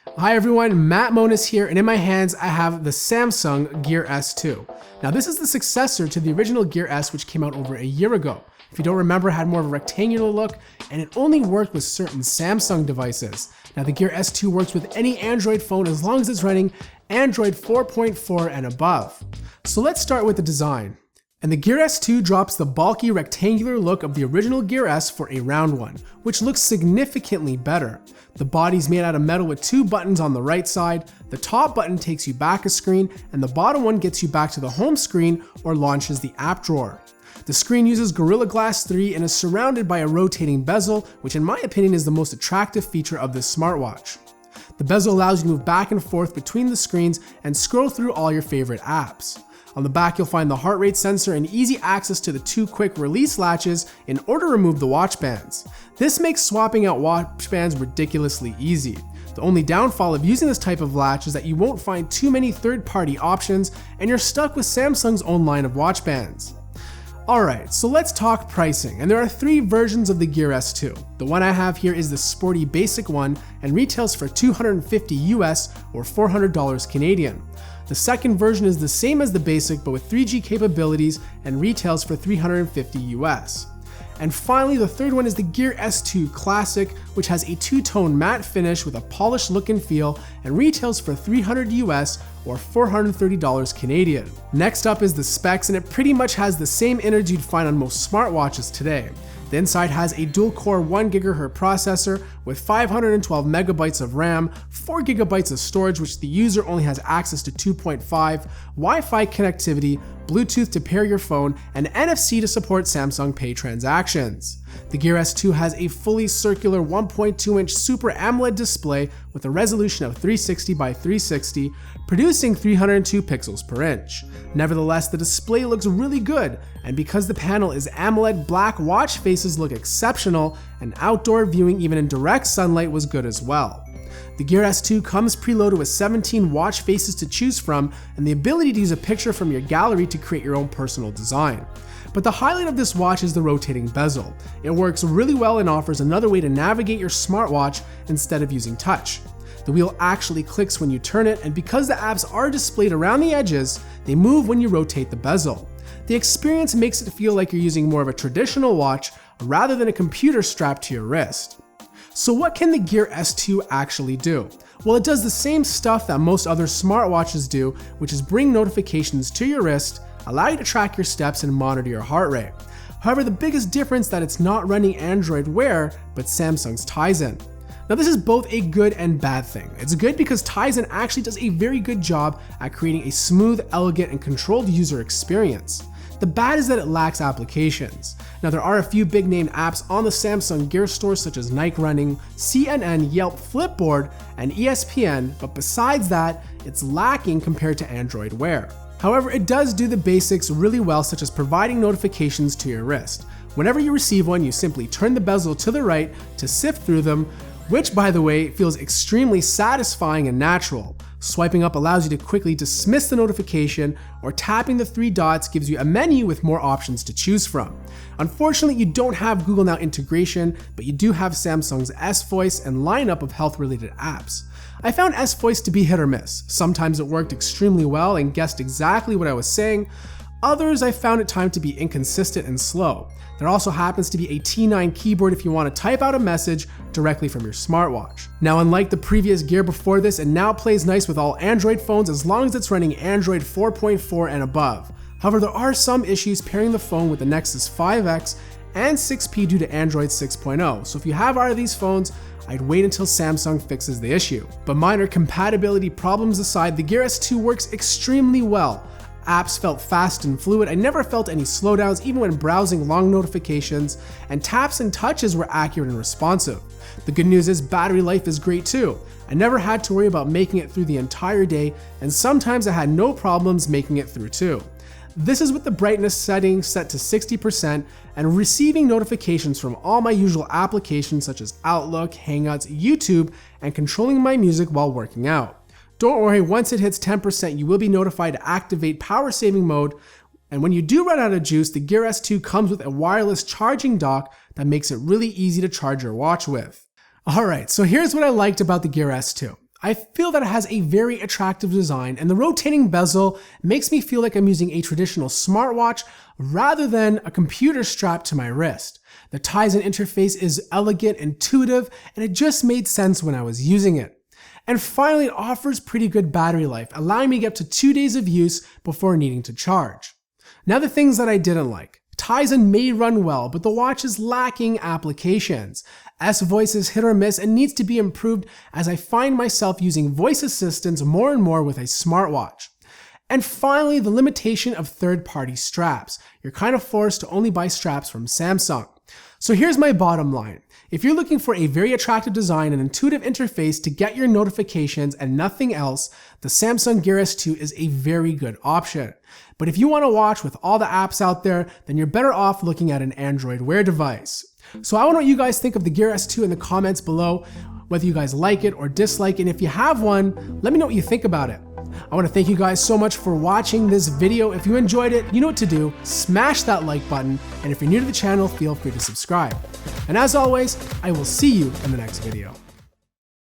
Hi everyone, Matt Monis here, and in my hands I have the Samsung Gear S2. Now this is the successor to the original Gear S, which came out over a year ago. If you don't remember, it had more of a rectangular look, and it only worked with certain Samsung devices. Now the Gear S2 works with any Android phone as long as it's running Android 4.4 and above. So let's start with the design. And the Gear S2 drops the bulky rectangular look of the original Gear S for a round one, which looks significantly better. The body's made out of metal with two buttons on the right side. The top button takes you back a screen, and the bottom one gets you back to the home screen or launches the app drawer. The screen uses Gorilla Glass 3 and is surrounded by a rotating bezel, which in my opinion is the most attractive feature of this smartwatch. The bezel allows you to move back and forth between the screens and scroll through all your favorite apps. On the back, you'll find the heart rate sensor and easy access to the two quick release latches in order to remove the watch bands. This makes swapping out watch bands ridiculously easy. The only downfall of using this type of latch is that you won't find too many third-party options and you're stuck with Samsung's own line of watch bands. Alright, so let's talk pricing, and there are three versions of the Gear S2. The one I have here is the sporty basic one and retails for $250 US or $400 Canadian. The second version is the same as the basic but with 3G capabilities and retails for $350 US. And finally, the third one is the Gear S2 Classic, which has a two-tone matte finish with a polished look and feel and retails for $300 US or $430 Canadian. Next up is the specs, and it pretty much has the same innards you'd find on most smartwatches today. The inside has a dual-core 1 GHz processor with 512 megabytes of RAM, 4 gigabytes of storage which the user only has access to 2.5, Wi-Fi connectivity, Bluetooth to pair your phone, and NFC to support Samsung Pay transactions. The Gear S2 has a fully circular 1.2-inch Super AMOLED display with a resolution of 360 by 360, producing 302 pixels per inch. Nevertheless, the display looks really good, and because the panel is AMOLED, black watch faces look exceptional, and outdoor viewing even in direct sunlight was good as well. The Gear S2 comes preloaded with 17 watch faces to choose from and the ability to use a picture from your gallery to create your own personal design. But the highlight of this watch is the rotating bezel. It works really well and offers another way to navigate your smartwatch instead of using touch. The wheel actually clicks when you turn it, and because the apps are displayed around the edges, they move when you rotate the bezel. The experience makes it feel like you're using more of a traditional watch rather than a computer strapped to your wrist. So what can the Gear S2 actually do? Well, it does the same stuff that most other smartwatches do, which is bring notifications to your wrist, allow you to track your steps and monitor your heart rate. However, the biggest difference is that it's not running Android Wear, but Samsung's Tizen. Now this is both a good and bad thing. It's good because Tizen actually does a very good job at creating a smooth, elegant, and controlled user experience. The bad is that it lacks applications. Now there are a few big name apps on the Samsung Gear store such as Nike Running, CNN, Yelp, Flipboard, and ESPN, but besides that, it's lacking compared to Android Wear. However, it does do the basics really well, such as providing notifications to your wrist. Whenever you receive one, you simply turn the bezel to the right to sift through them, which by the way feels extremely satisfying and natural. Swiping up allows you to quickly dismiss the notification, or tapping the three dots gives you a menu with more options to choose from. Unfortunately, you don't have Google Now integration, but you do have Samsung's S-Voice and lineup of health-related apps. I found S-Voice to be hit or miss. Sometimes it worked extremely well and guessed exactly what I was saying. Others I found at times to be inconsistent and slow. There also happens to be a T9 keyboard if you want to type out a message directly from your smartwatch. Now, unlike the previous Gear before this, it now plays nice with all Android phones as long as it's running Android 4.4 and above. However, there are some issues pairing the phone with the Nexus 5X and 6P due to Android 6.0, so if you have either of these phones, I'd wait until Samsung fixes the issue. But minor compatibility problems aside, the Gear S2 works extremely well. Apps felt fast and fluid. I never felt any slowdowns even when browsing long notifications, and taps and touches were accurate and responsive. The good news is battery life is great too. I never had to worry about making it through the entire day, and sometimes I had no problems making it through too. This is with the brightness setting set to 60% and receiving notifications from all my usual applications such as Outlook, Hangouts, YouTube, and controlling my music while working out. Don't worry, once it hits 10%, you will be notified to activate power saving mode, and when you do run out of juice, the Gear S2 comes with a wireless charging dock that makes it really easy to charge your watch with. Alright, so here's what I liked about the Gear S2. I feel that it has a very attractive design, and the rotating bezel makes me feel like I'm using a traditional smartwatch rather than a computer strapped to my wrist. The Tizen interface is elegant, intuitive, and it just made sense when I was using it. And finally, it offers pretty good battery life, allowing me to get up to 2 days of use before needing to charge. Now the things that I didn't like. Tizen may run well, but the watch is lacking applications. S-Voice is hit or miss and needs to be improved, as I find myself using voice assistants more and more with a smartwatch. And finally, the limitation of third-party straps. You're kind of forced to only buy straps from Samsung. So here's my bottom line. If you're looking for a very attractive design and intuitive interface to get your notifications and nothing else, the Samsung Gear S2 is a very good option. But if you want to watch with all the apps out there, then you're better off looking at an Android Wear device. So I want to know what you guys think of the Gear S2 in the comments below, whether you guys like it or dislike it. And if you have one, let me know what you think about it. I want to thank you guys so much for watching this video. If you enjoyed it, you know what to do. Smash that like button. And if you're new to the channel, feel free to subscribe. And as always, I will see you in the next video.